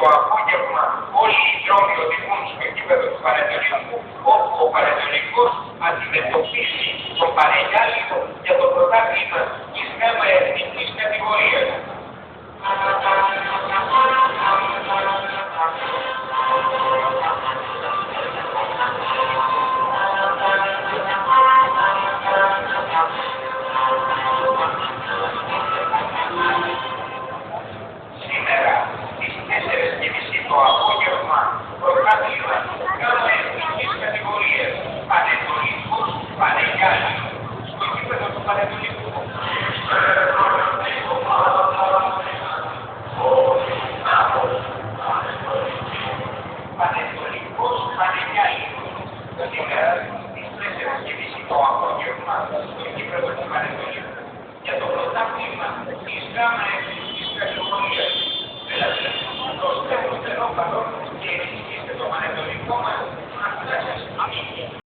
το απόγευμα όλοι οι δρόμοι οδηγούν στο γήπεδο του Πανετολικού, όπου ο Πανετολικός αντιμετωπίσει τον Πανεγιάλικο για το πρωτάθλημα της ΓΑΜΑ εθνικής κατηγορίας. Σήμερα στις 4:30 το απόγευμα πρωτάθλημα ΓΑΜΑ εθνικής κατηγορίας Πανετολικός Πανεγιάλικο στο γήπεδο του Πανετολικού. Πανετολικός Πανεγιάλικο σήμερα στις 4:30 το απόγευμα στο γήπεδο του Πανετολικού για το πρωτάθλημα της ΓΑΜΑ εθνικής κατηγορίας. Δηλαδή, το στέλνω καλό και ενισχύστε το Πανετολικό